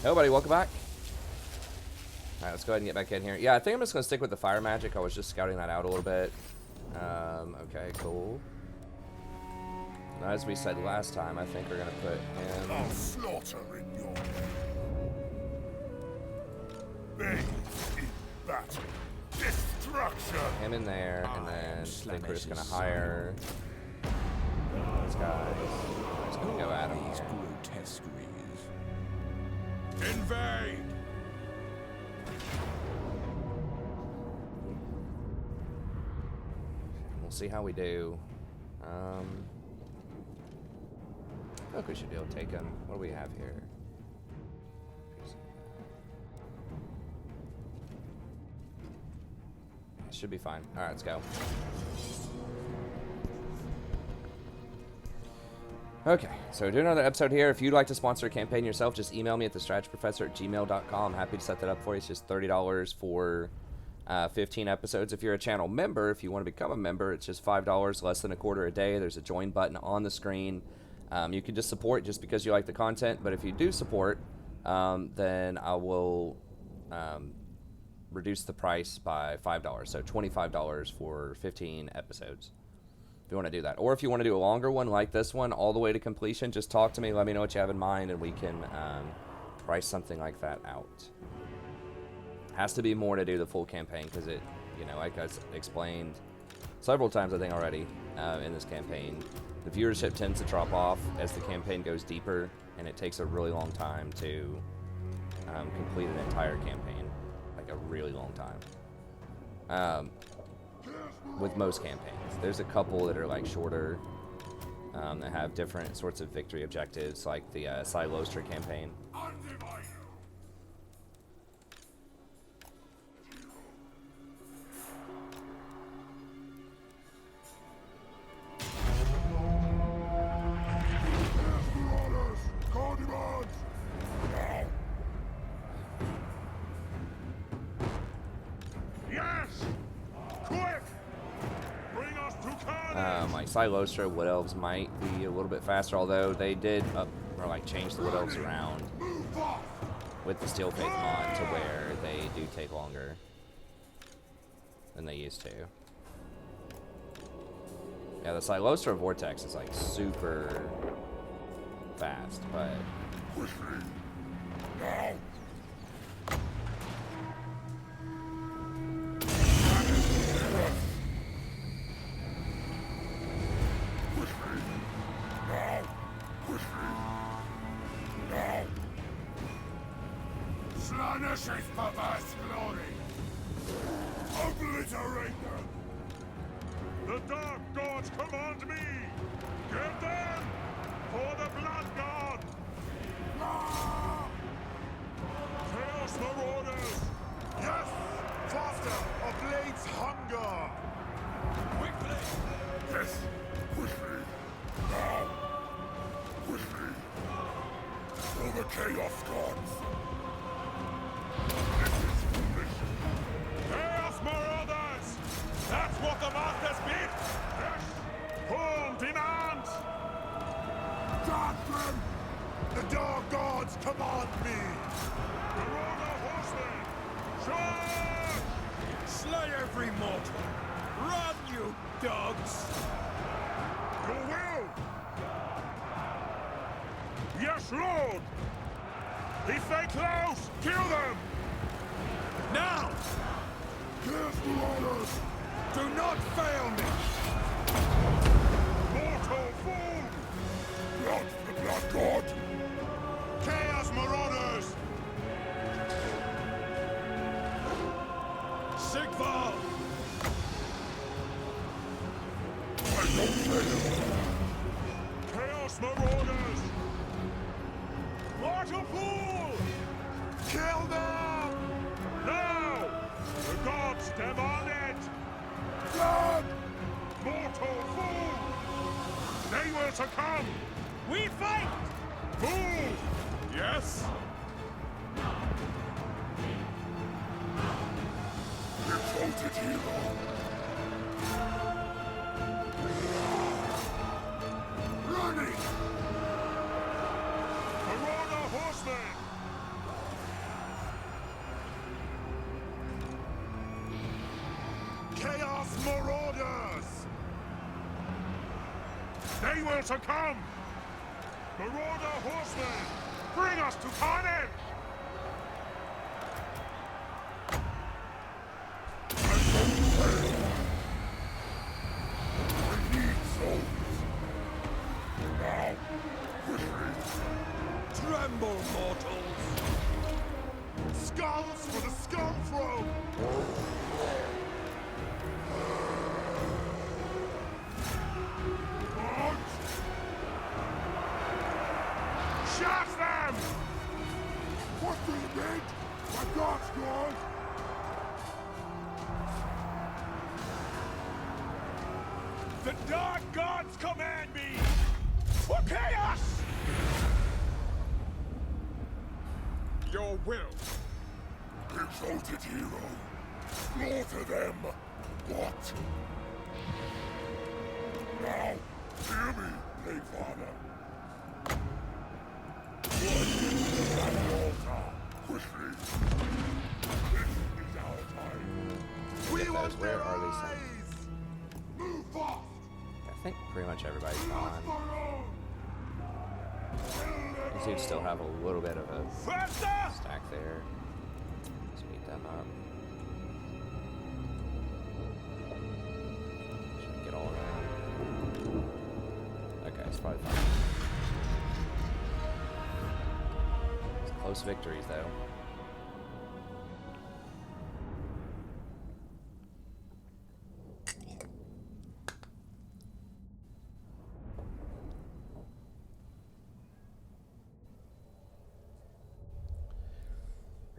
Hey, buddy, welcome back. Alright, let's go ahead and get back in here. Yeah, I think I'm just going to stick with the fire magic. I was just scouting that out a little bit. Okay, cool. Now, as we said last time, I think we're going to put him... I'll slaughter in your name. Battle. Destruction. Him in there, and then I think we're just going to hire these guys. We're just going to go at him here. Invade. We'll see how we do. I feel like we should be able to take him. What do we have here? Should be fine. Alright, let's go. Okay, so we're doing another episode here. If you'd like to sponsor a campaign yourself, just email me at thestrategyprofessor@gmail.com. Happy to set that up for you. It's just $30 for 15 episodes. If you're a channel member, if you want to become a member, it's just $5, less than a quarter a day. There's a join button on the screen. You can just support just because you like the content, but if you do support, then I will reduce the price by $5, so $25 for 15 episodes. If you want to do that, or if you want to do a longer one like this one all the way to completion, just talk to me, let me know what you have in mind, and we can price something like that out. Has to be more to do the full campaign because it, you know, like I explained several times I think already in this campaign, the viewership tends to drop off as the campaign goes deeper, and it takes a really long time to complete an entire campaign, like a really long time. With most campaigns, there's a couple that are like shorter, that have different sorts of victory objectives, like the Silostra campaign. Like Silostra, Wood Elves might be a little bit faster, although they did change the Wood Elves around with the Steel Faith mod to where they do take longer than they used to. Yeah, the Silostra Vortex is like super fast, but Slaanesh perverse glory. Obliterate them. The Dark Gods command me. Get them for the Blood God. Chaos Marauders. Yes, faster. Oblade's hunger. Quickly. Yes, quickly. Now. Quickly. For the Chaos Gods. Chaos Marauders! That's what the Masters bid! Yes! Whom demands? Darkman! The Dark Gods command me! Marauder horsemen! Charge! Slay every mortal! Run, you dogs! Your will! Yes, Lord! If they close, kill them! Now! Here's the orders! Do not fail me! Mortal fool! Not the Blood God! Chaos Marauders! Sigval! I don't fail! Chaos Marauders! Mortal fool! Kill them! Now! The gods demand it! Blood! Mortal fool! They will succumb! We fight! Fool! Yes? Exalted hero! Running! Marauder horsemen! still to come! Marauder horsemen, bring us to carnage! We need souls. Now, quickly. Tremble, mortals! Skulls for the skull throne! Shot them! What do you mean? My god's gone. The dark gods command me! For chaos! Your will. Exalted hero. Slaughter them. What? Now, hear me, Playfather. At the altar, quickly. This is our time. We Those, want where their are these eyes! Move fast. I think pretty much everybody's Not gone. for long. These dudes still have a little bit of a Faster! stack there. Let's beat them up. Should we get all of them? Okay, it's probably fine. It's close victories, though.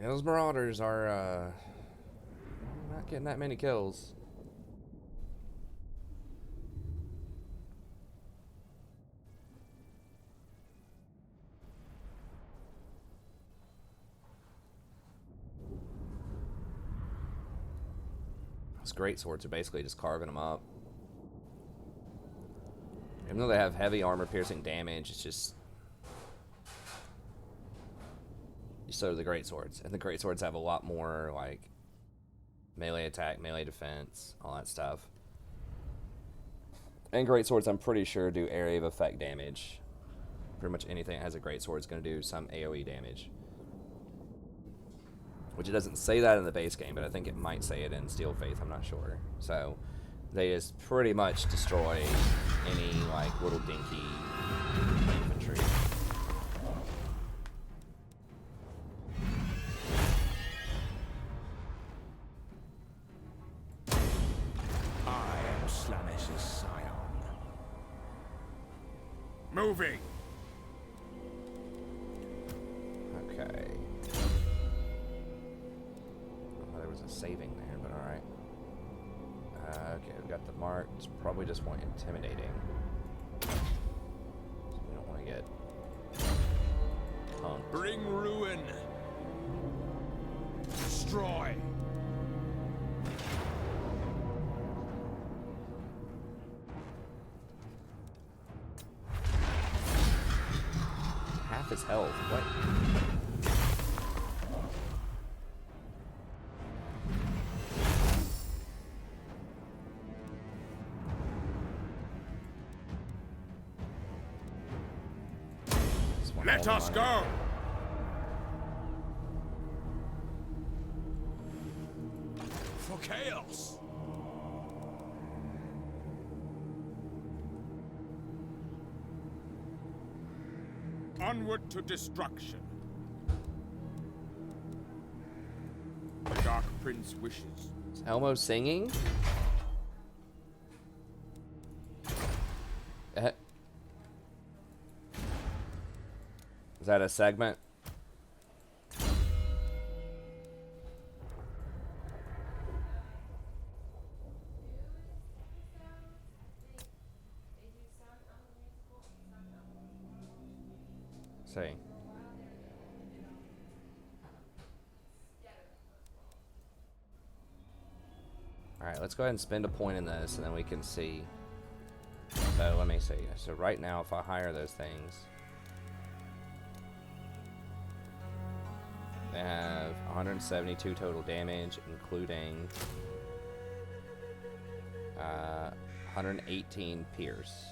Yeah, those Marauders are not getting that many kills. Those great swords are basically just carving them up. Even though they have heavy armor piercing damage, it's just so do the great swords, and the great swords have a lot more like melee attack, melee defense, all that stuff. And great swords, I'm pretty sure, do area of effect damage. Pretty much anything that has a great sword is going to do some AoE damage. Which it doesn't say that in the base game, but I think it might say it in Steel Faith. I'm not sure. So they just pretty much destroy any like little dinky infantry. I am Slanesh's scion. Moving! Okay. Oh, there was a saving there, but alright. Okay, we got the mark. It's probably just more intimidating. So we don't want to get punked. Bring ruin. Destroy! Half his health. What? Just want Let all us the go! money. For chaos. Onward to destruction. The Dark Prince wishes. Is Elmo singing? Is that a segment? See. Alright, let's go ahead and spend a point in this, and then we can see. So, let me see. So, right now, if I hire those things, they have 172 total damage, including 118 pierce.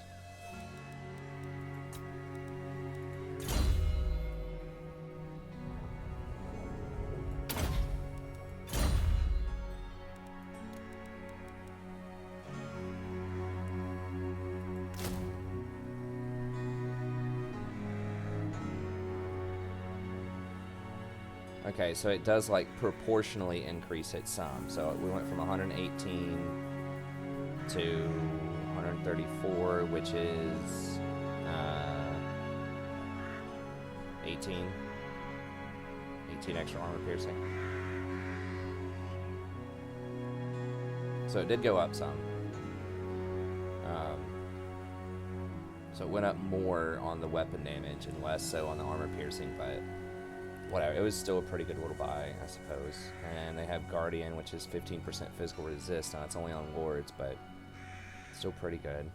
Okay, so it does like proportionally increase it some. So we went from 118 to 134, which is 18 extra armor piercing. So it did go up some. So it went up more on the weapon damage and less so on the armor piercing, but whatever. It was still a pretty good little buy, I suppose. And they have Guardian, which is 15% physical resist. Now it's only on Lords, but still pretty good.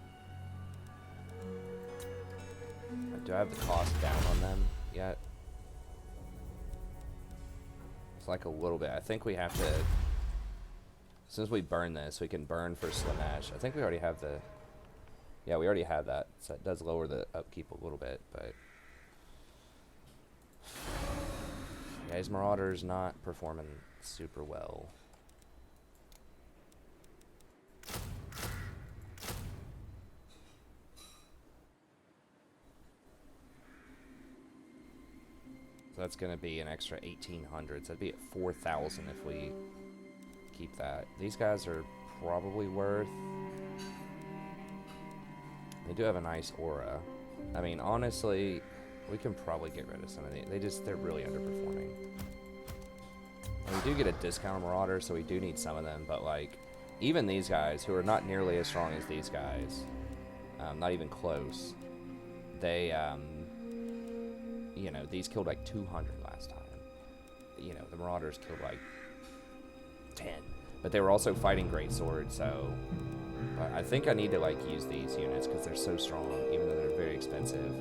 Do I have the cost down on them yet? It's like a little bit. I think we have to, as soon as we burn this, we can burn for Slanesh. I think we already have the, yeah, we already have that. So it does lower the upkeep a little bit, but yeah, his Marauder's not performing super well. So that's going to be an extra 1,800. So that'd be at 4,000 if we keep that. These guys are probably worth... They do have a nice aura. I mean, honestly, we can probably get rid of some of these. They're really underperforming. And we do get a discount on Marauder, so we do need some of them. But, like, even these guys, who are not nearly as strong as these guys, not even close, they... you know, these killed like 200 last time. You know, the Marauders killed like 10. But they were also fighting great swords, so... But I think I need to, like, use these units because they're so strong, even though they're very expensive.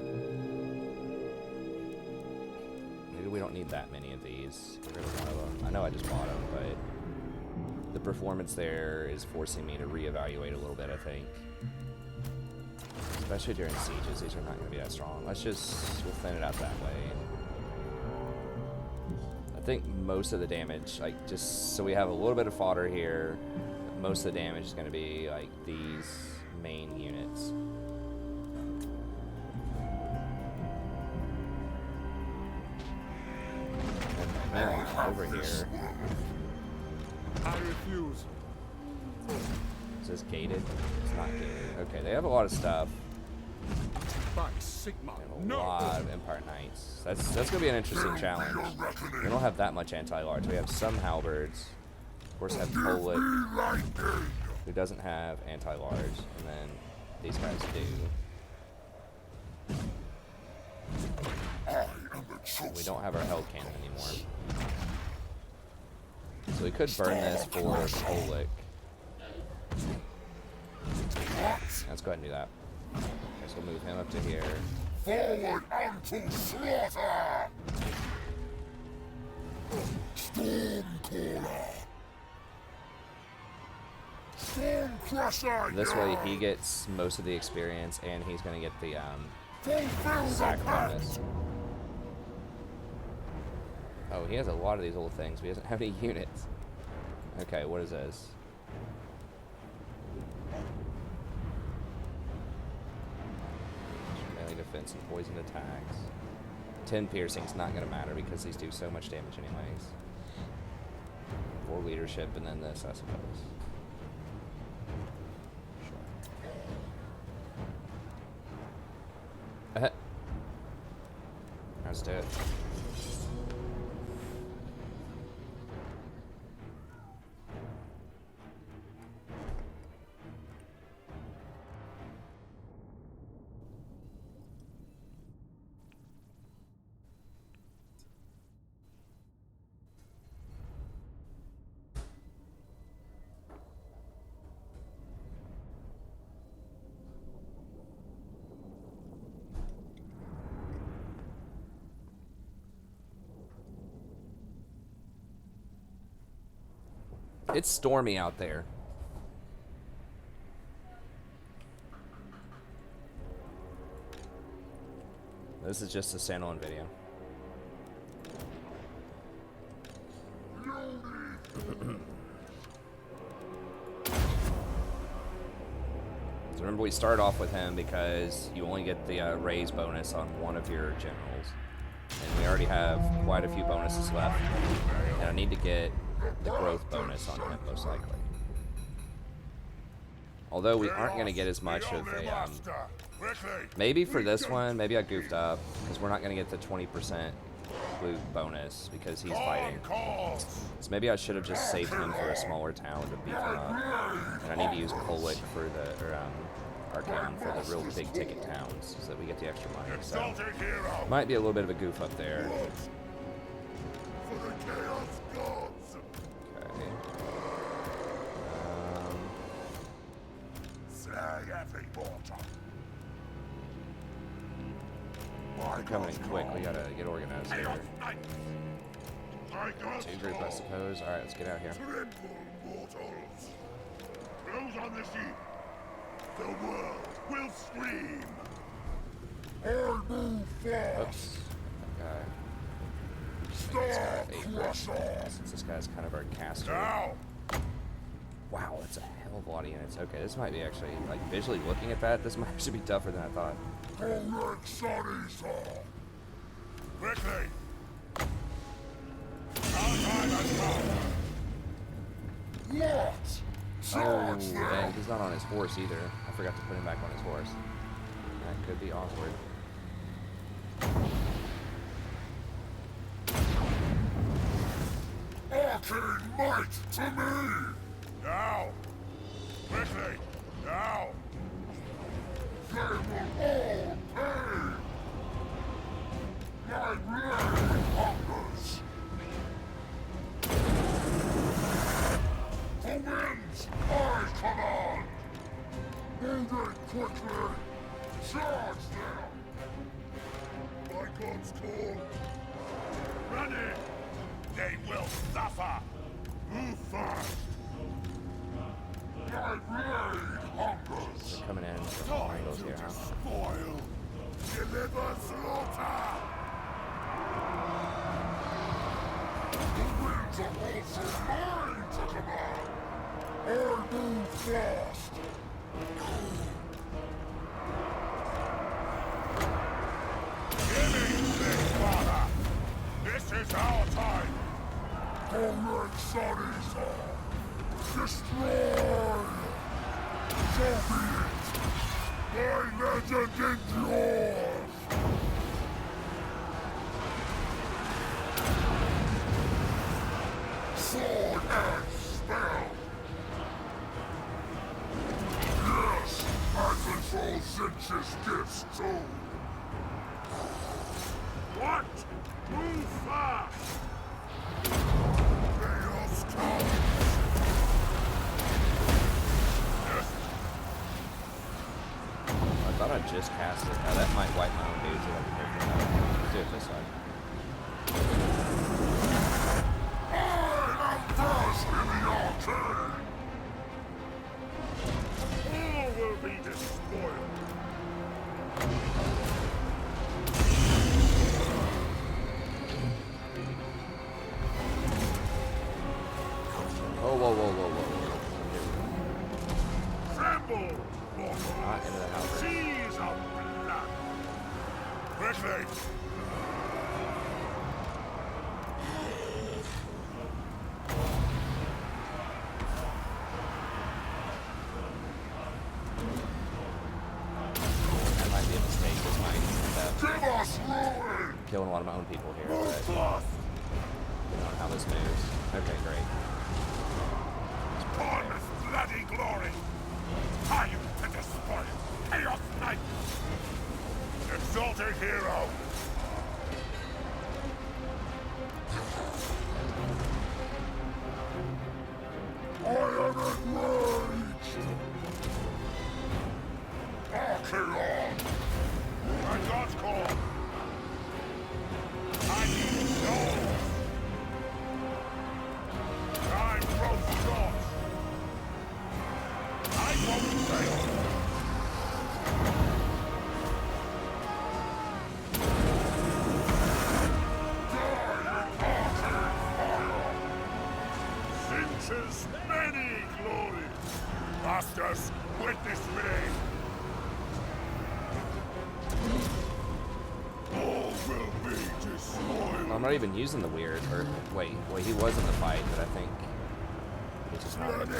Maybe we don't need that many of these. Get rid of one of them. I know I just bought them, but... The performance there is forcing me to reevaluate a little bit, I think. Especially during sieges, these are not going to be that strong. We'll thin it out that way. I think most of the damage, like, just so we have a little bit of fodder here, most of the damage is going to be, like, these main units. And then over here. I refuse. Is this gated? It's not gated. Okay, they have a lot of stuff. By Sigma, And a lot of Empire Knights. That's going to be an interesting challenge. We don't have that much anti-large. We have some halberds. Of course, have Polit, who doesn't have anti-large, and then these guys do. We don't have our held cannon anymore. So we could burn this for Polit. Let's go ahead and do that. Guess we'll move him up to here. forward unto slaughter! Stormcaller! Stormcrusher! This way he gets most of the experience, and he's going to get the Fulfill the sack pact! bonus. Oh, he has a lot of these old things, but he doesn't have any units. Okay, what is this? Melee defense and poison attacks. 10 piercing's not going to matter because these do so much damage anyways. 4 leadership and then this, I suppose. Sure. Let's do it. It's stormy out there. This is just a standalone video. So remember, we start off with him because you only get the raise bonus on one of your generals. and we already have quite a few bonuses left. And I need to get the growth bonus on him, most likely. Although we aren't going to get as much of a... maybe for this one, maybe I goofed up, because we're not going to get the 20% loot bonus because he's fighting. So maybe I should have just saved him for a smaller town to beef him up. And I need to use Kolwick for the, or Archaon for the real big ticket towns so that we get the extra money. So might be a little bit of a goof up there. Okay. We're coming in quick. We gotta get organized here. 2 group, I suppose. Alright, let's get out here. Those on the sheep. The world will scream. I move fast. Oops. Okay. Since this guy's kind of our caster. Now. Wow, that's a hell of a lot of units. Okay, this might be actually, like, visually looking at that, this might actually be tougher than I thought. Correct, Sonny's quickly. Our time has come. What? Oh, dang, he's not on his horse either. I forgot to put him back on his horse. That could be awkward. Arcane might to me! Now! Quickly! Now! They will all pay! My blade hungers! The winds I command! Moving quickly! Charge them! By God's call! Ready! They will suffer! Move fast! My blade hungers! They're coming in from all angles here, huh? Spoil! Deliver slaughter! The winds are also mine to command! I move fast! Give me this, father! This is our time! Correct, Sonny's destroy! So be it! My legend endures! Sword and spell! Yes, I control Zinch's gifts too! What? Move fast! Chaos comes! I thought I just cast it. Now that might wipe my own dudes if I can hit them. Let's do it this side. I am first in the arcade! All will be despoiled! Oh, whoa, whoa, whoa, whoa. Tremble, mortals! Not into the house. Seas of blood! Quickly! That might be a mistake. This might end up Give us ruin! killing a lot of my own people here. Move But fast! I don't know how this moves. Okay, great. On this bloody glory! Time to despoil! Chaos Knight! Exalted hero! I am enraged! Archaon! At God's call! I need souls! Time grows short! I won't fail! Zinch's many glories! Masters, witness me! All will be destroyed! I'm not even using the weird. Or wait, well he was in the fight, but I think he's just not. Okay.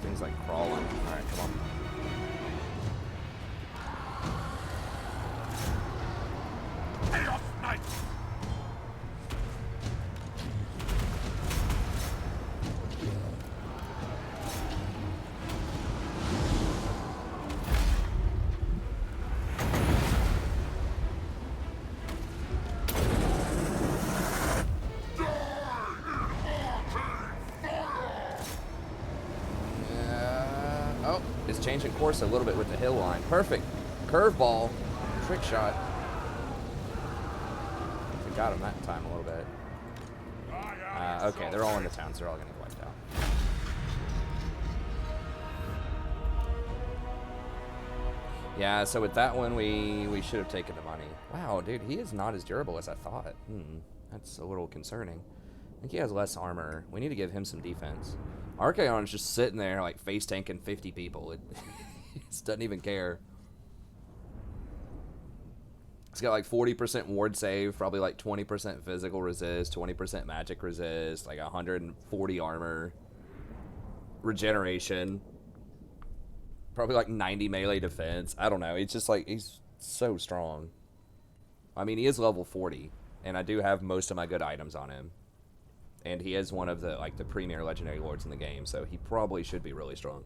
Things like crawling. Alright, come on. Changing course a little bit with the hill line. Perfect. Curveball. Trick shot. We got him that time a little bit. Okay, they're all in the town, so they're all going to get wiped out. Yeah, so with that one, we should have taken the money. Wow, dude, he is not as durable as I thought. That's a little concerning. I think he has less armor. We need to give him some defense. Archaon is just sitting there, like, face tanking 50 people. It just doesn't even care. It's got like 40% ward save, probably like 20% physical resist, 20% magic resist, like 140 armor, regeneration, probably like 90 melee defense. I don't know. It's just like, he's so strong. I mean, he is level 40, and I do have most of my good items on him. And he is one of the premier legendary lords in the game, so he probably should be really strong.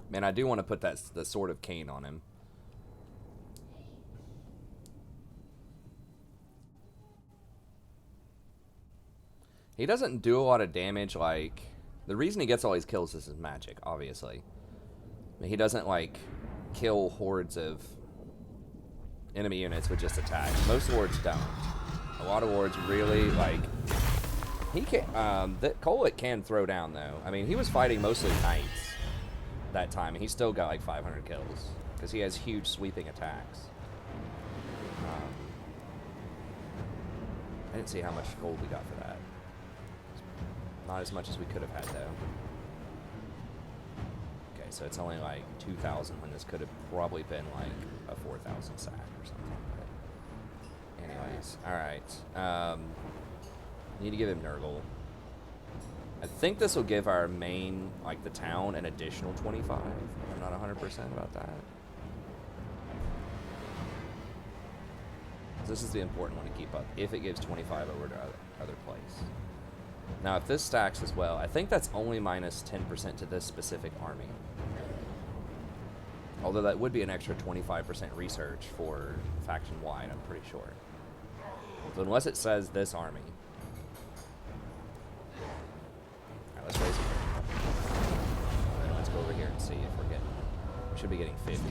Man, I do want to put the Sword of Cain on him. He doesn't do a lot of damage, like... The reason he gets all these kills is his magic, obviously. I mean, he doesn't, like, kill hordes of enemy units with just attacks. Most lords don't. A lot of lords really, like... He can... Kolic can throw down, though. I mean, he was fighting mostly knights that time, and he still got, like, 500 kills. Because he has huge sweeping attacks. I didn't see how much gold we got for that. Not as much as we could have had, though. Okay, so it's only like 2,000 when this could have probably been like a 4,000 sack or something. But anyways, alright. Need to give him Nurgle. I think this will give our main, like the town, an additional 25. I'm not 100% about that. This is the important one to keep up, if it gives 25 over to other place. Now, if this stacks as well, I think that's only minus 10% to this specific army. Although that would be an extra 25% research for faction-wide, I'm pretty sure. So unless it says this army. Alright, let's raise it. Alright, let's go over here and see if we're getting... We should be getting 50.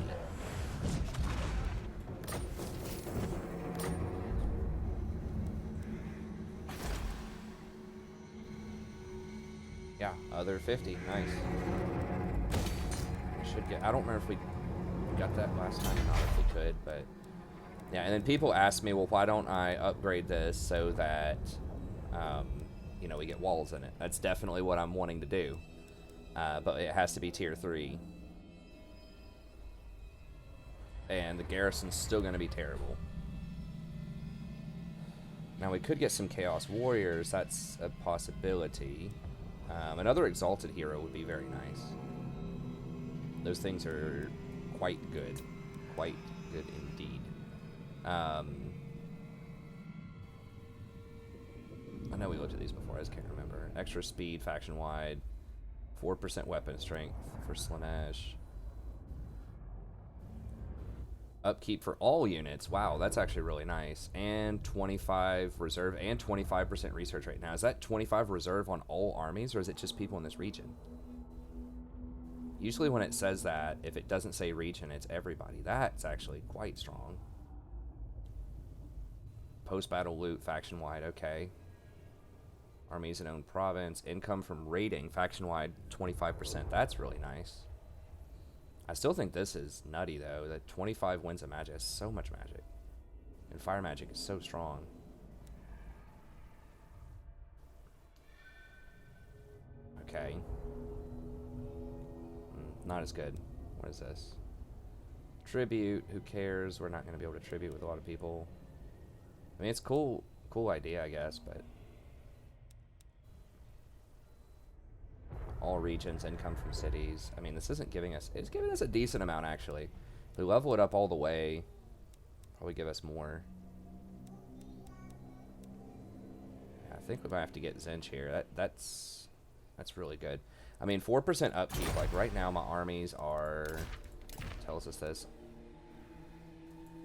Yeah, other 50. Nice. Should get... I don't remember if we got that last time or not, if we could, but... Yeah, and then people ask me, well, why don't I upgrade this so that, you know, we get walls in it? That's definitely what I'm wanting to do. But it has to be tier 3. And the garrison's still going to be terrible. Now, we could get some Chaos Warriors. That's a possibility. Another Exalted Hero would be very nice. Those things are quite good. Quite good indeed. I know we looked at these before, I just can't remember. Extra speed, faction-wide. 4% weapon strength for Slanesh. Upkeep for all units. Wow, that's actually really nice. And 25 reserve and 25% research rate. Now, is that 25 reserve on all armies, or is it just people in this region? Usually when it says that, if it doesn't say region, it's everybody. That's actually quite strong. Post-battle loot, faction-wide, okay. Armies in own province. Income from raiding, faction-wide, 25%. That's really nice. I still think this is nutty, though. That 25 wins of magic is so much magic. And fire magic is so strong. Okay. Not as good. What is this? Tribute. Who cares? We're not going to be able to tribute with a lot of people. I mean, it's cool idea, I guess, but... All regions, income from cities. I mean, this isn't giving us... It's giving us a decent amount, actually. If we level it up all the way, probably give us more. Yeah, I think we might have to get Zinch here. That's really good. I mean, 4% upkeep. Like, right now, my armies are... Tells us this.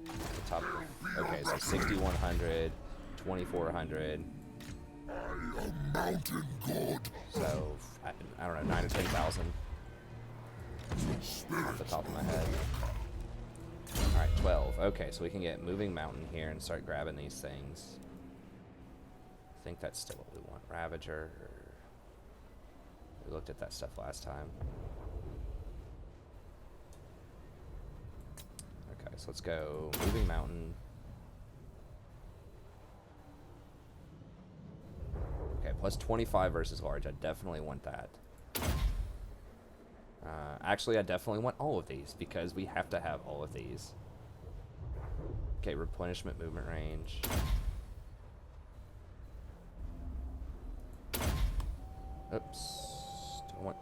The top of, okay, so 6,100, 2,400. Mountain god. So, I don't know, 9 or 10,000 off the top of my head. Alright, 12. Okay, so we can get Moving Mountain here and start grabbing these things. I think that's still what we want. Ravager. We looked at that stuff last time. Okay, so let's go Moving Mountain. Okay, plus 25 versus large. I definitely want that. Actually, I definitely want all of these because we have to have all of these. Okay, replenishment movement range. Oops. Do I want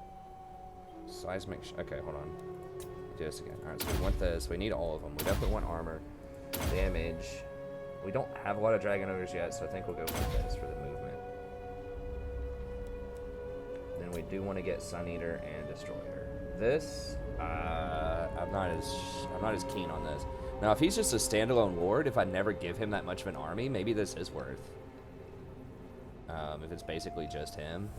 seismic? Okay, hold on. Do this again. Alright, so we want this. We need all of them. We definitely want armor. Damage. We don't have a lot of Dragon Ogres yet, so I think we'll go with this for the movement. Then we do want to get Sun Eater and Destroyer. This, I'm not as keen on this. Now, if he's just a standalone lord, if I never give him that much of an army, maybe this is worth. If it's basically just him,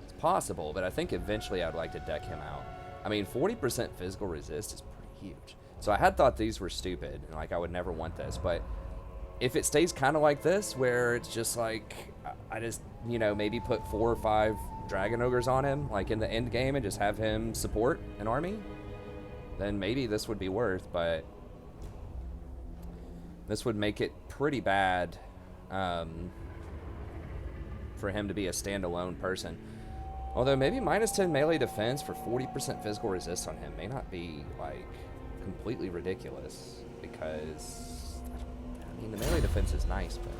it's possible. But I think eventually I'd like to deck him out. I mean, 40% physical resist is pretty huge. So I had thought these were stupid, and like I would never want this, but if it stays kind of like this, where it's just like, I just, you know, maybe put 4 or 5 Dragon Ogres on him, like in the end game, and just have him support an army, then maybe this would be worth, but this would make it pretty bad for him to be a standalone person. Although maybe minus 10 melee defense for 40% physical resist on him may not be, like, completely ridiculous, because, I mean, the melee defense is nice, but...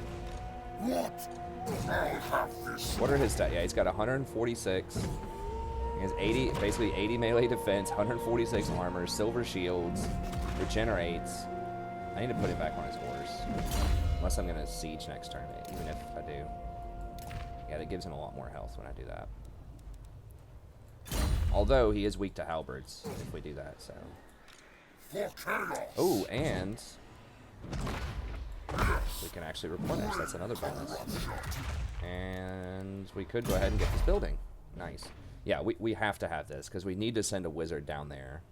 What are his stats? Yeah, he's got 146. He has 80, basically 80 melee defense, 146 armor, silver shields, regenerates. I need to put him back on his horse. Unless I'm going to siege next turn, even if I do. Yeah, that gives him a lot more health when I do that. Although he is weak to halberds if we do that, so. Oh, and we can actually replenish. That's another bonus. And we could go ahead and get this building. Nice. Yeah, we have to have this because we need to send a wizard down there.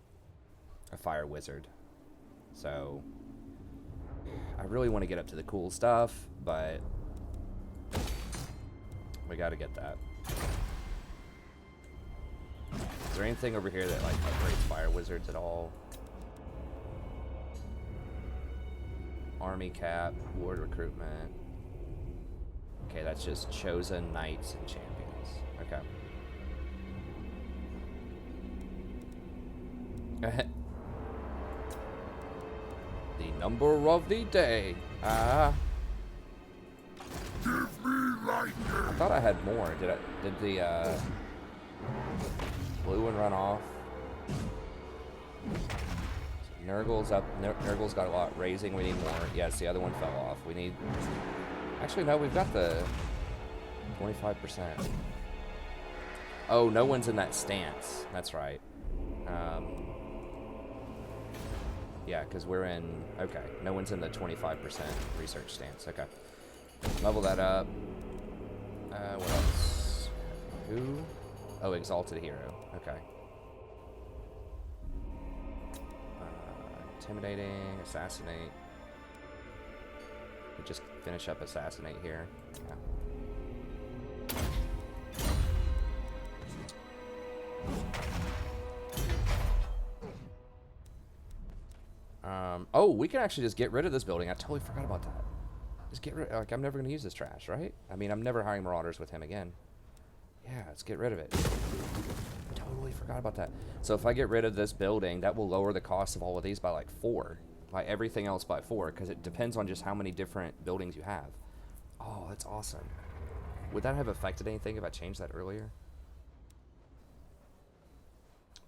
A fire wizard. So I really want to get up to the cool stuff, but we got to get that. Is there anything over here that like upgrades fire wizards at all? Army cap, ward recruitment. Okay, that's just chosen knights and champions. Okay. The number of the day. Give me lightning. I thought I had more. Did the blue one run off? Nurgle's up. Nurgle's got a lot. Raising, we need more. Yes, the other one fell off. We need... Actually, no, we've got the 25%. Oh, no one's in that stance. That's right. Yeah, because we're in... Okay, no one's in the 25% research stance. Okay. Level that up. What else? Who? Oh, Exalted Hero. Okay. Intimidating, Assassinate. We just finish up Assassinate here. Yeah. Oh, we can actually just get rid of this building. I totally forgot about that. Just get rid. Like, I'm never going to use this trash, right? I mean, I'm never hiring Marauders with him again. Yeah, let's get rid of it. Totally forgot about that. So if I get rid of this building, that will lower the cost of all of these by like 4. By everything else by 4, because it depends on just how many different buildings you have. Oh, that's awesome. Would that have affected anything if I changed that earlier?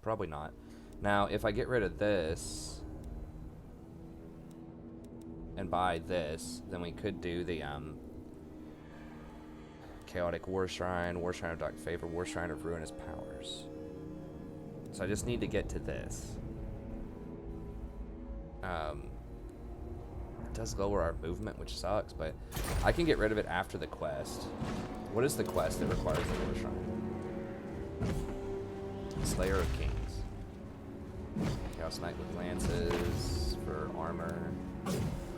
Probably not. Now, if I get rid of this and buy this, then we could do the Chaotic War Shrine of Dark Favor, War Shrine of Ruinous Powers. So I just need to get to this. It does lower our movement, which sucks, but I can get rid of it after the quest. What is the quest that requires the War Shrine? Slayer of Kings. Chaos Knight with lances for armor.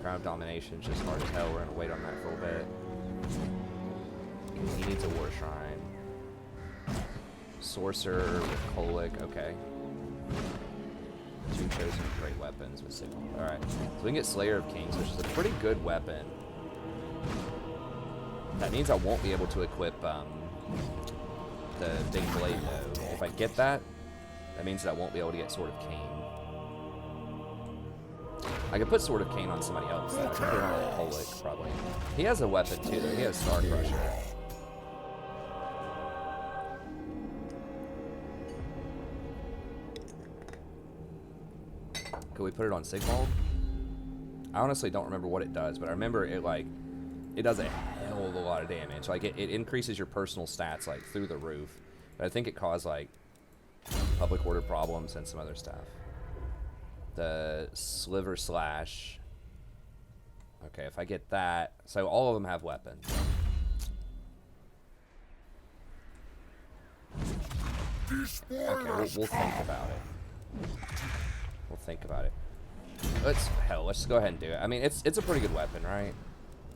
Crown of Domination is just hard as hell. We're gonna wait on that for a little bit. He needs a War Shrine. Sorcerer with Kolic, okay. 2 chosen great weapons with Signal. Alright, so we can get Slayer of Kings, which is a pretty good weapon. That means I won't be able to equip the big blade though. If I get that, that means that I won't be able to get Sword of Cain. I could put Sword of Cain on somebody else though. I could put it on Kolic, probably. He has a weapon too though, he has Star Crusher. Could we put it on Sigvald? I honestly don't remember what it does, but I remember it like it does a hell of a lot of damage. Like it increases your personal stats like through the roof. But I think it caused like public order problems and some other stuff. The Sliver Slash. Okay, if I get that, so all of them have weapons. Okay, we'll think about it. We'll think about it. Let's just go ahead and do it. I mean, it's a pretty good weapon, right?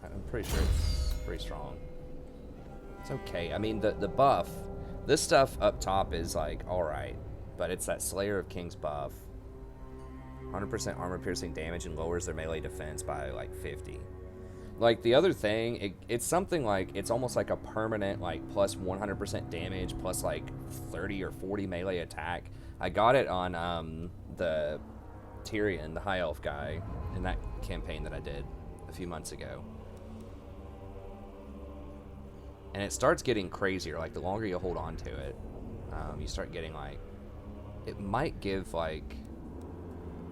I'm pretty sure it's pretty strong. It's okay. I mean, the buff, this stuff up top is like alright, but it's that Slayer of Kings buff. 100% armor piercing damage and lowers their melee defense by like 50. Like the other thing, it's something like it's almost like a permanent like plus 100% damage plus like 30 or 40 melee attack. I got it on the Tyrion, the high elf guy, in that campaign that I did a few months ago. And it starts getting crazier, like the longer you hold on to it, you start getting like, it might give like,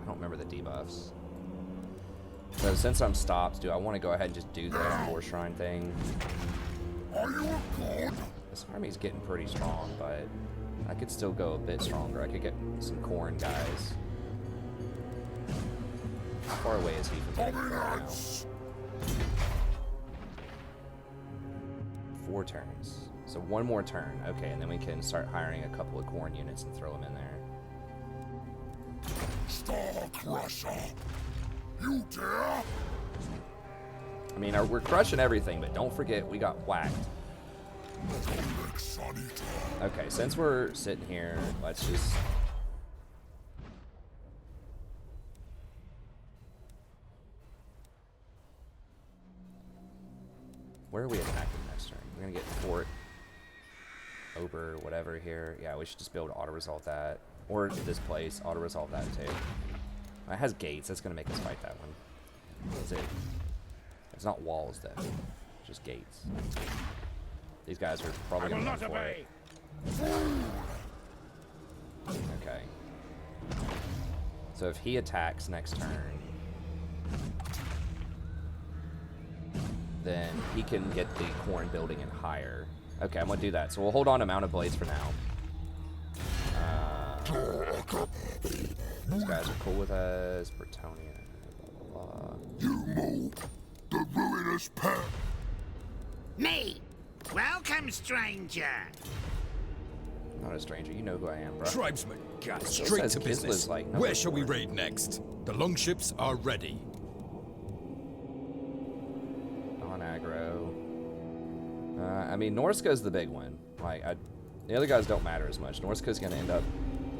I don't remember the debuffs. So since I'm stopped, do I want to go ahead and just do the War Shrine thing? Are you a god? This army's getting pretty strong, but I could still go a bit stronger. I could get some Khorne guys. How far away is he from getting Khorne now? 4 turns. So 1 more turn. Okay, and then we can start hiring a couple of Khorne units and throw them in there. Star Crusher! You dare? I mean, we're crushing everything, but don't forget we got whacked. Okay, since we're sitting here, let's just... Where are we attacking next turn? We're gonna get Fort, Ober, whatever here. Yeah, we should just be able to auto-resolve that. Or this place, auto-resolve that too. It has gates, that's gonna make us fight that one. Is it? It's not walls though, it's just gates. These guys are probably gonna run for it. Okay. So if he attacks next turn, then he can get the Khorne building in higher. Okay, I'm gonna do that. So we'll hold on to Mounted Blades for now. These guys are cool with us. Bretonia. Blah, blah, blah. You move the ruinous path. Me! Welcome, stranger! Not a stranger. You know who I am, bro. Tribesmen, get Still straight says to business. Kislev's like number Where shall we 4. raid next? The longships are ready. On aggro. I mean, Norska's the big one. Like, the other guys don't matter as much. Norska's gonna end up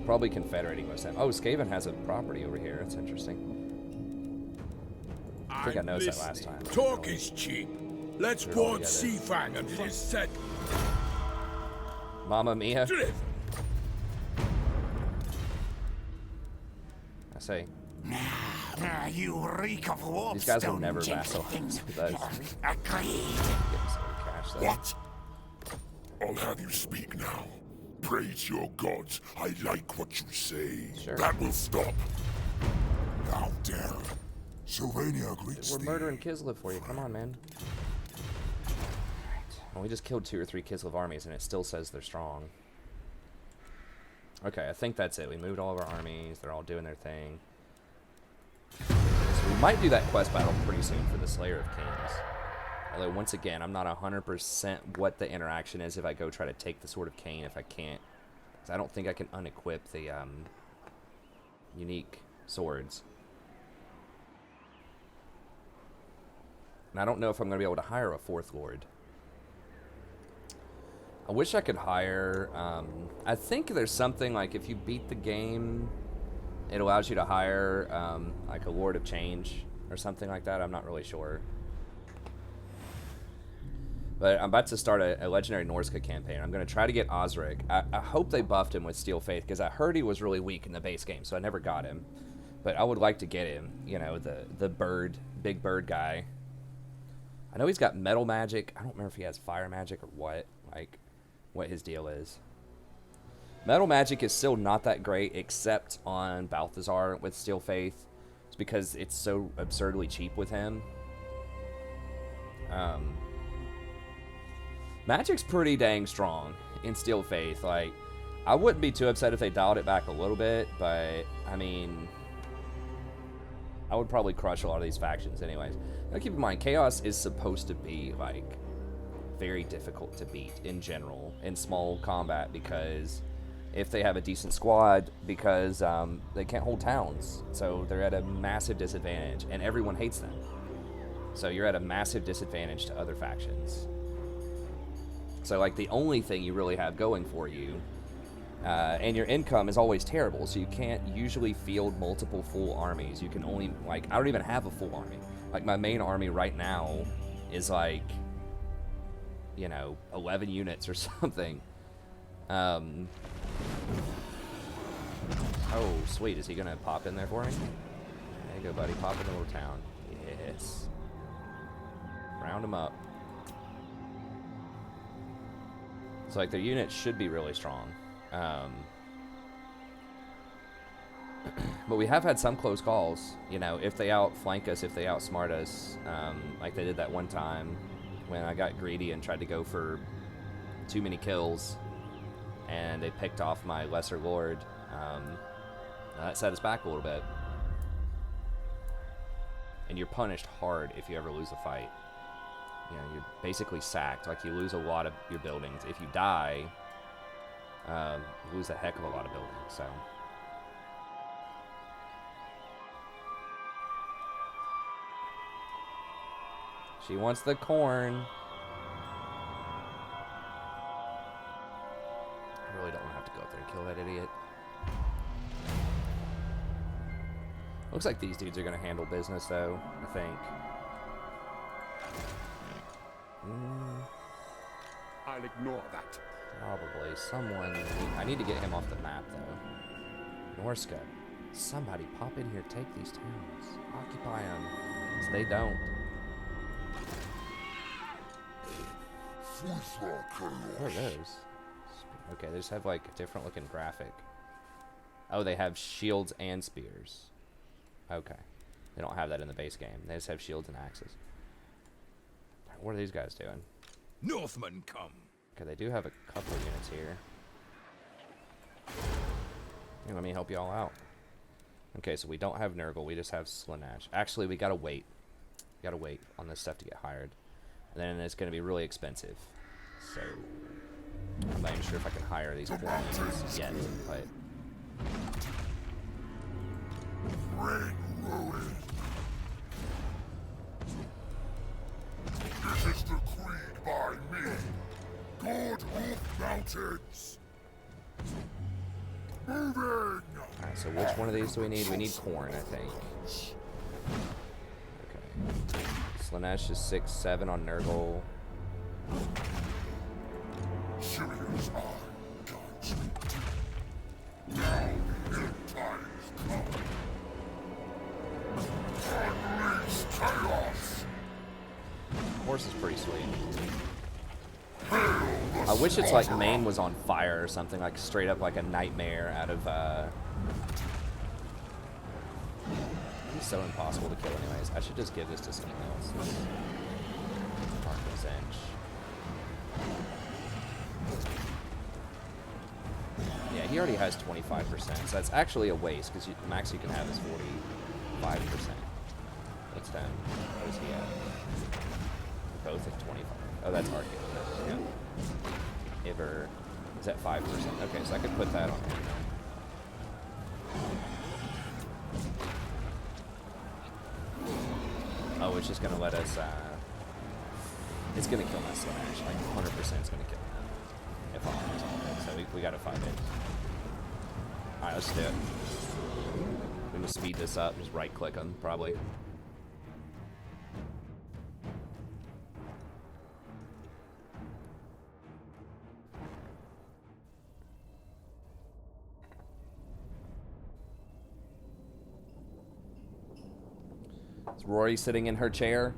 probably confederating most of them. Oh, Skaven has a property over here. That's interesting. I think I noticed that last time. Talk is cheap. Let's They're all board together. Seafang and his set. Mamma Mia. Driven. I say, You reek of warpstone. these guys will never gentle vassalize with us. Agreed. Getting some cash though. What? I'll have you speak now. Praise your gods. I like what you say. Sure. That will stop. How dare. Sylvania greets We're thee. murdering Kislev for you. Come on, man. Well, we just killed 2 or 3 Kislev armies, and it still says they're strong. Okay, I think that's it. We moved all of our armies. They're all doing their thing. So we might do that quest battle pretty soon for the Slayer of Kings. Although, once again, I'm not 100% what the interaction is if I go try to take the Sword of Cain if I can't. Because I don't think I can unequip the unique swords. And I don't know if I'm going to be able to hire a 4th Lord. I wish I could hire... I think there's something like if you beat the game, it allows you to hire like a Lord of Change or something like that. I'm not really sure. But I'm about to start a Legendary Norska campaign. I'm going to try to get Osric. I hope they buffed him with Steel Faith, because I heard he was really weak in the base game, so I never got him. But I would like to get him, you know, the bird, big bird guy. I know he's got metal magic. I don't remember if he has fire magic or what, like, what his deal is. Metal magic is still not that great, except on Balthazar with Steel Faith. It's because it's so absurdly cheap with him. Magic's pretty dang strong in Steel Faith. Like, I wouldn't be too upset if they dialed it back a little bit, but, I mean, I would probably crush a lot of these factions anyways. Now keep in mind, Chaos is supposed to be, like, very difficult to beat in general in small combat, because if they have a decent squad, because they can't hold towns, so they're at a massive disadvantage, and everyone hates them. So you're at a massive disadvantage to other factions. So, like, the only thing you really have going for you, and your income is always terrible, so you can't usually field multiple full armies. You can only, like, I don't even have a full army. Like, my main army right now is, like, you know, 11 units or something. Oh, sweet. Is he going to pop in there for me? There you go, buddy. Pop in the little town. Yes. Round them up. So, like, their units should be really strong. But we have had some close calls. You know, if they outflank us, if they outsmart us, like they did that one time when I got greedy and tried to go for too many kills, and they picked off my lesser lord. That set us back a little bit. And you're punished hard if you ever lose a fight. You know, you're basically sacked. Like, you lose a lot of your buildings. If you die, you lose a heck of a lot of buildings, so. She wants the corn. I really don't want to have to go up there and kill that idiot. Looks like these dudes are going to handle business, though, I think. I'll ignore that. Probably. Someone... I need to get him off the map, though. Norska. Somebody pop in here, take these towns. Occupy them. So they don't. Where are those? Okay, they just have, like, a different looking graphic. Oh, they have shields and spears. Okay. They don't have that in the base game. They just have shields and axes. What are these guys doing? Northmen come. Okay, they do have a couple of units here. Here, let me help you all out. Okay, so we don't have Nurgle, we just have Slaanesh. Actually, we gotta wait. We gotta wait on this stuff to get hired. And then it's gonna be really expensive. So, I'm not even sure if I can hire these poor minions yet, but... Bring ruin. This is decreed by me, God of Mountains. Moving. Alright, so which one of these do we need? We need corn, I think. Okay. Slaanesh is 6-7 on Nurgle. Syria's eye guides me. Now the end times come. Unleash chaos. Horse is pretty sweet. I wish its like mane was on fire or something, like straight up like a nightmare out of It's so impossible to kill anyways. I should just give this to someone else. Yeah, he already has 25%, so that's actually a waste, because the max you can have is 45%. What's that? What is he at? Both at 25. Oh, that's Archaon. Yeah. Ever is at 5%. Okay, so I could put that on him. Oh, it's just gonna let us, it's gonna kill my Slaanesh. Like, 100% it's gonna kill him. If I'm honest on it. So we gotta fight it. Alright, let's do it. I'm gonna speed this up, just right click him, probably. Is Rory sitting in her chair?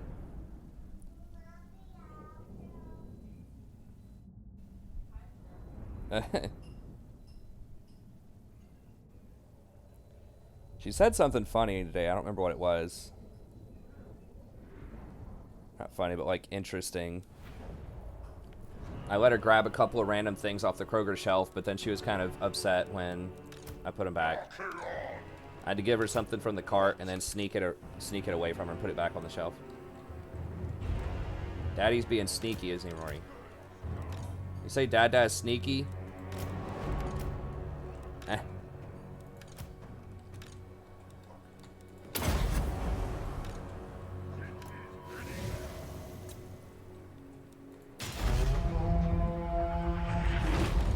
She said something funny today. I don't remember what it was. Not funny, but like interesting. I let her grab a couple of random things off the Kroger shelf, but then she was kind of upset when I put them back. I had to give her something from the cart and then sneak it away from her and put it back on the shelf. Daddy's being sneaky, isn't he, Rory? You say Dad is sneaky? Eh.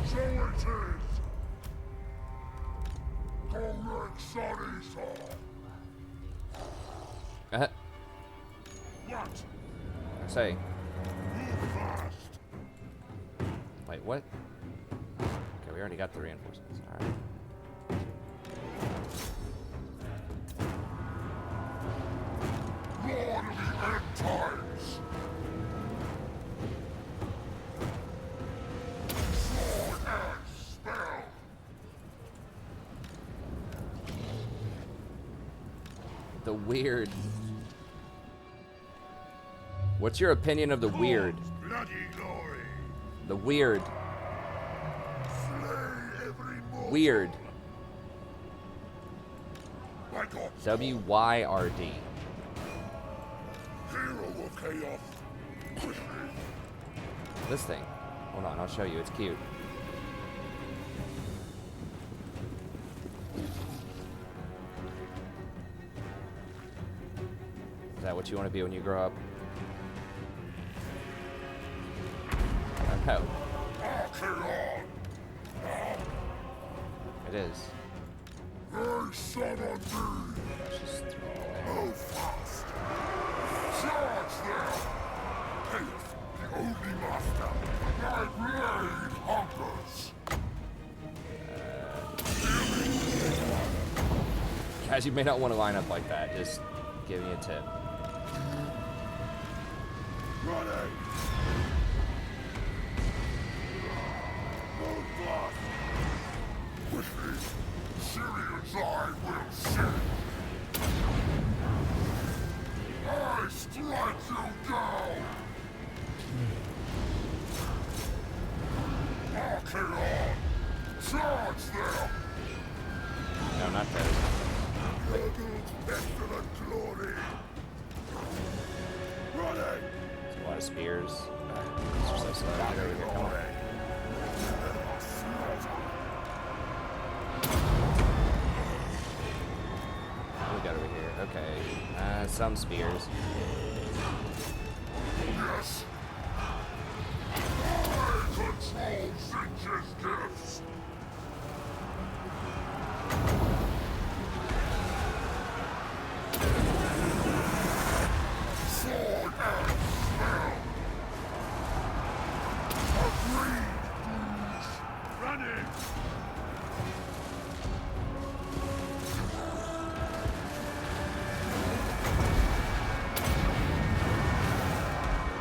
So it is. Correct, sorry, sir. What? I say. Move fast. Wait, what? Okay, we already got the reinforcements. Alright. Lord of the end times. Sword and spell. The weird. What's your opinion of the weird? Bloody glory. The weird. Slay every mortal. Weird. By God, WYRD. hero of chaos. With me. This thing. Hold on, I'll show you. It's cute. Is that what you want to be when you grow up? No. Archaon. It is. Thy son on me. Let's just throw it in there. Move fast. Charge them. Chaos, the only master. Thy blade hungers. Guys, you may not want to line up like that. Just give me a tip. Running. Move fast. With me, Syria's eye will see. I strike you down. Archaon, charge them. No, not those. There's a lot of spears. These are so slow. Get over here. Come on. What do we got over here? Okay. Some spears. Yes. I control Finch's gifts. Sword and spell. Agreed, dudes. Running.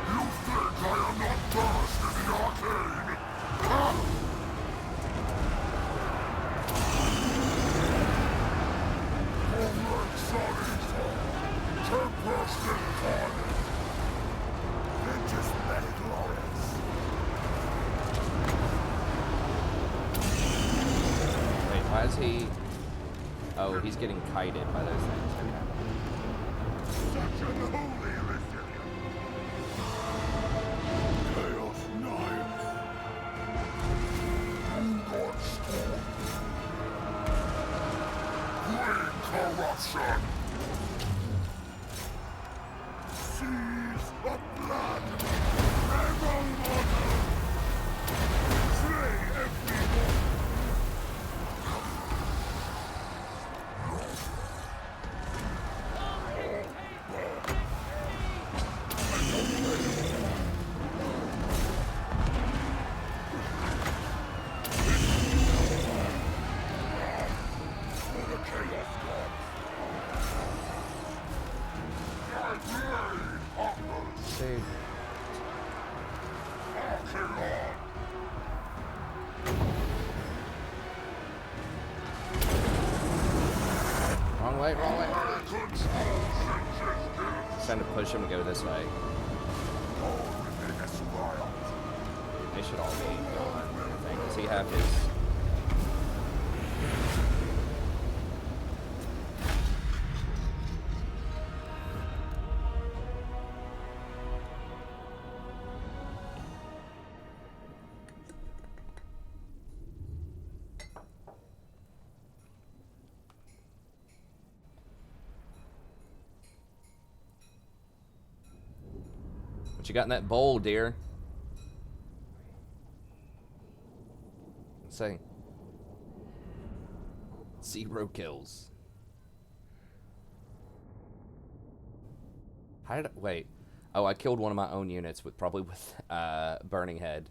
You think I am not versed in the arcane? Huh? Homeland Sonny's Tempest incarnate. Then just let it glorious. Wait, why is he... Oh, he's getting kited by those things. Okay. Such an holy resilient. Chaos Knights. Who got scorned? Great corruption. Seas of blood. Ever water. Slay everyone. For the Chaos Gods. My blade hungers. Dude. Archaon. Wrong way, wrong way. I control Finch's gifts. It's time to push him to go this way. All within this world. They should all be gone, I think. Does he have his... What you got in that bowl, dear? Let's see. 0 kills. How did I... Wait. Oh, I killed one of my own units with probably with Burning Head.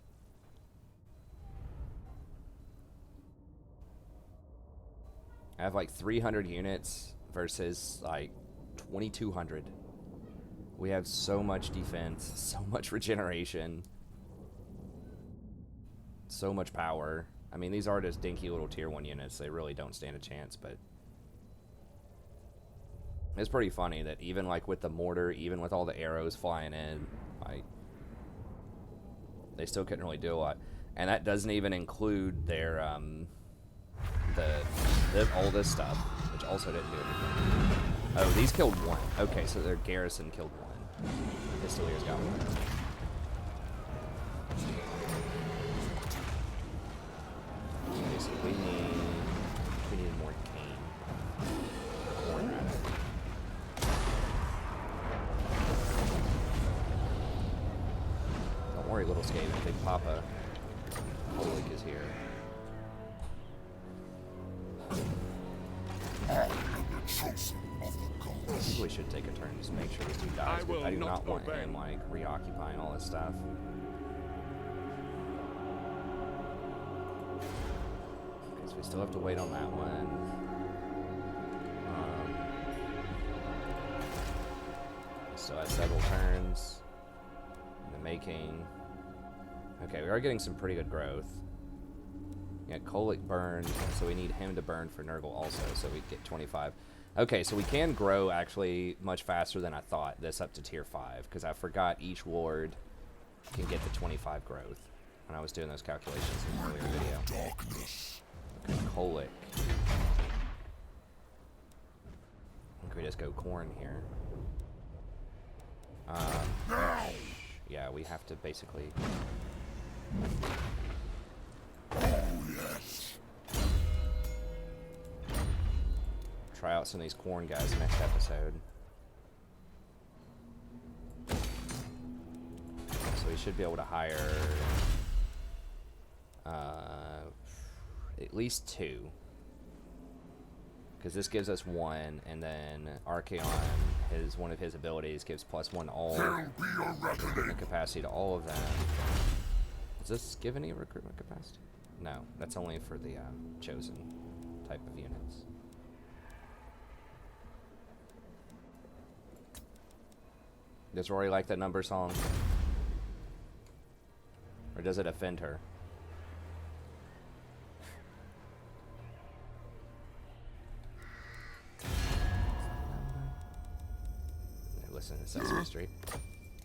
I have like 300 units versus like 2,200. We have so much defense, so much regeneration, so much power. I mean, these are just dinky little tier 1 units. They really don't stand a chance, but it's pretty funny that even like with the mortar, even with all the arrows flying in, like they still couldn't really do a lot. And that doesn't even include their all this stuff, which also didn't do anything. Oh, these killed 1. Okay, so their garrison killed 1. Pistolier's got 1. Okay, so we need more cane. Corn rather. Don't worry, little Skaven. Big Papa Holik is here. I think we should take a turn just to make sure this dude dies. I do not want him like reoccupying all this stuff. Okay, so we still have to wait on that one. Still have several turns in the making. Okay, we are getting some pretty good growth. Yeah, Kolic burned, so we need him to burn for Nurgle also, so we get 25. Okay, so we can grow actually much faster than I thought, this up to tier 5, because I forgot each ward can get the 25 growth when I was doing those calculations in an earlier video. Darkness. Okay, Kolic. I think we just go corn here. we have to basically... try out some of these corn guys next episode. So we should be able to hire at least 2. Because this gives us 1, and then Archaon, one of his abilities gives +1 to all recruitment capacity to all of them. Does this give any recruitment capacity? No, that's only for the chosen type of units. Does Rory like that number song? Or does it offend her? Listen to Sesame Street.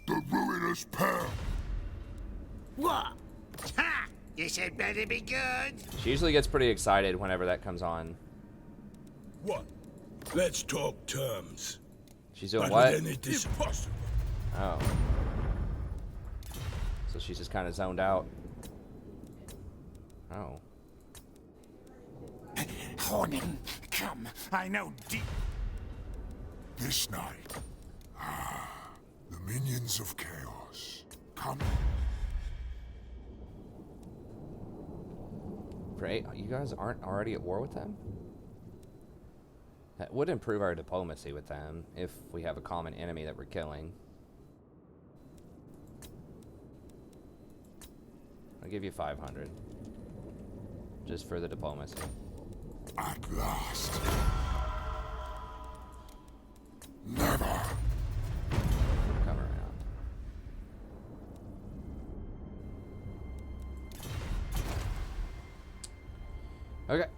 The ruinous pair. What? Ha! This had better be good. She usually gets pretty excited whenever that comes on. What? Let's talk terms. She's doing But what? then it is impossible. Oh. So she's just kind of zoned out. Oh. Horning, come. I know deep. This night, the minions of chaos come. Great. You guys aren't already at war with them? That would improve our diplomacy with them if we have a common enemy that we're killing. I'll give you 500. Just for the diplomacy. At last. Never. Come around. Okay.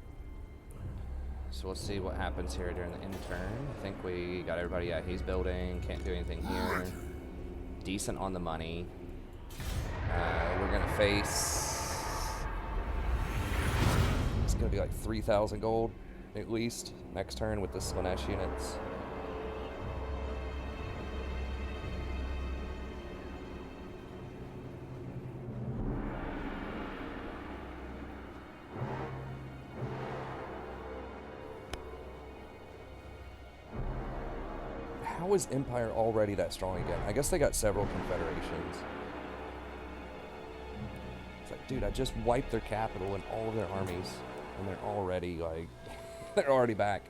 So we'll see what happens here during the intern. I think we got everybody. Yeah, he's building. Can't do anything here. Decent on the money. We're gonna face. It's gonna be like 3,000 gold at least next turn with the Slanesh units. How is Empire already that strong again? I guess they got several confederations. It's like, dude, I just wiped their capital and all of their armies, and they're already, like, they're already back.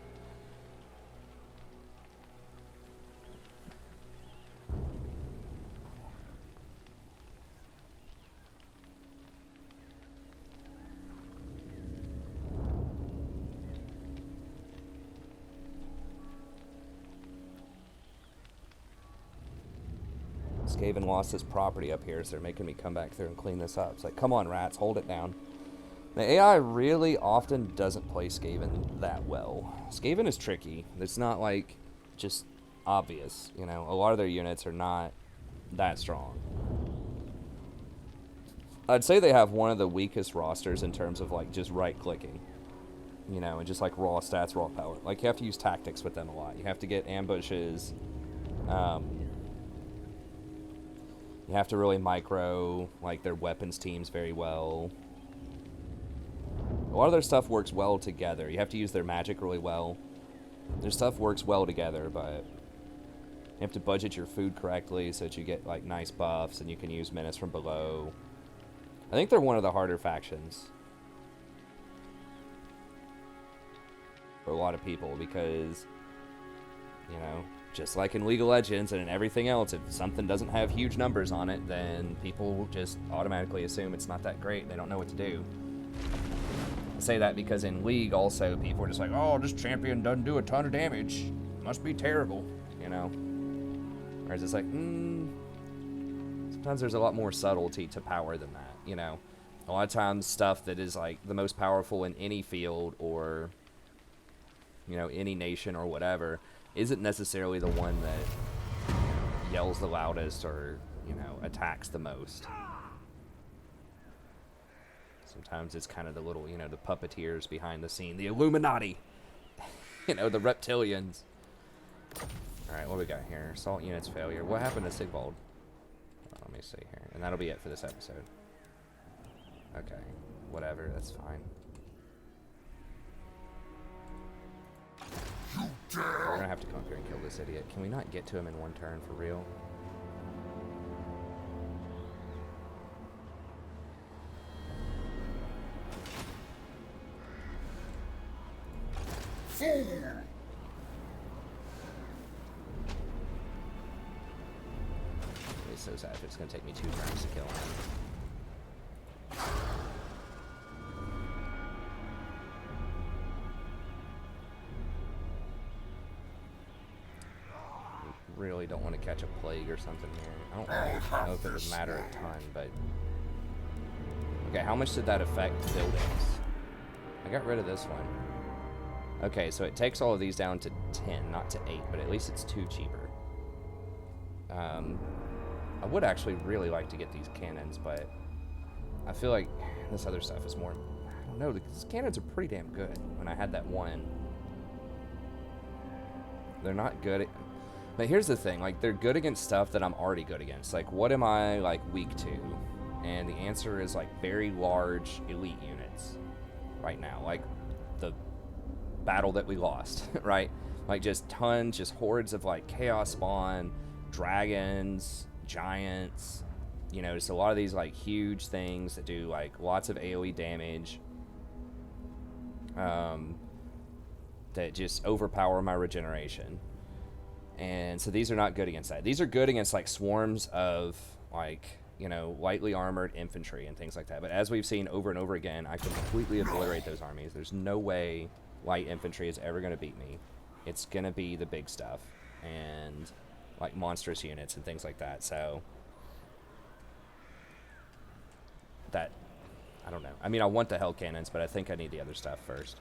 Skaven lost his property up here, so they're making me come back there and clean this up. It's like, come on, rats, hold it down. The AI really often doesn't play Skaven that well. Skaven is tricky. It's not, like, just obvious, you know? A lot of their units are not that strong. I'd say they have one of the weakest rosters in terms of, like, just right-clicking. You know, and just, like, raw stats, raw power. Like, you have to use tactics with them a lot. You have to get ambushes, you have to really micro, like, their weapons teams very well. A lot of their stuff works well together. You have to use their magic really well. Their stuff works well together, but you have to budget your food correctly so that you get, like, nice buffs and you can use menace from below. I think they're one of the harder factions for a lot of people because, you know, just like in League of Legends and in everything else, if something doesn't have huge numbers on it, then people just automatically assume it's not that great. They don't know what to do. I say that because in League also, people are just like, oh, this champion doesn't do a ton of damage. Must be terrible, you know? Whereas it's like, sometimes there's a lot more subtlety to power than that, you know? A lot of times stuff that is, like, the most powerful in any field or, you know, any nation or whatever isn't necessarily the one that yells the loudest or, you know, attacks the most. Sometimes it's kind of the little, you know, the puppeteers behind the scene, the Illuminati, you know, the reptilians. All right, what we got here? Assault units failure. What happened to Sigvald? me see here. And that'll be it for this episode. Okay. Whatever, that's fine. We're gonna have to come up here and kill this idiot. Can we not get to him in one turn for real? It's so sad if it's gonna take me 2 turns to kill him. Really don't want to catch a plague or something here. I don't really know if it would matter a ton, but... Okay, how much did that affect buildings? I got rid of this one. Okay, so it takes all of these down to 10, not to 8, but at least it's 2 cheaper. I would actually really like to get these cannons, but I feel like this other stuff is more... I don't know, these cannons are pretty damn good. When I had that one, they're not good at... But here's the thing, like, they're good against stuff that I'm already good against. Like, what am I, like, weak to? And the answer is, like, very large elite units right now. Like, the battle that we lost, right? Like, just tons, just hordes of, like, chaos spawn, dragons, giants, you know, just a lot of these, like, huge things that do, like, lots of AoE damage. That just overpower my regeneration. And so these are not good against that. These are good against, like, swarms of, like, you know, lightly armored infantry and things like that. But as we've seen over and over again, I completely obliterate those armies. There's no way light infantry is ever going to beat me. It's going to be the big stuff and, like, monstrous units and things like that. So that, I don't know. I mean, I want the hell cannons, but I think I need the other stuff first.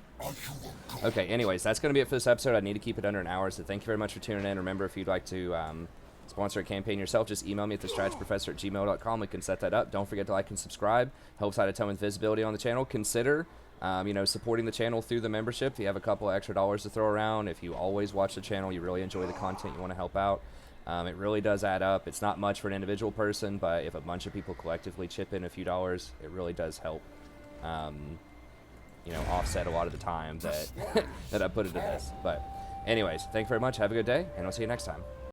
Okay, anyways, that's going to be it for this episode. I need to keep it under an hour, so thank you very much for tuning in. Remember, if you'd like to sponsor a campaign yourself, just email me at thestrategyprofessor@gmail.com. We can set that up. Don't forget to like and subscribe. Helps out a ton with visibility on the channel. Consider, you know, supporting the channel through the membership. If you have a couple of extra dollars to throw around, if you always watch the channel, you really enjoy the content, you want to help out, it really does add up. It's not much for an individual person, but if a bunch of people collectively chip in a few dollars, it really does help. You know, offset a lot of the time that that I put into this. But anyways, thank you very much. Have a good day, and I'll see you next time.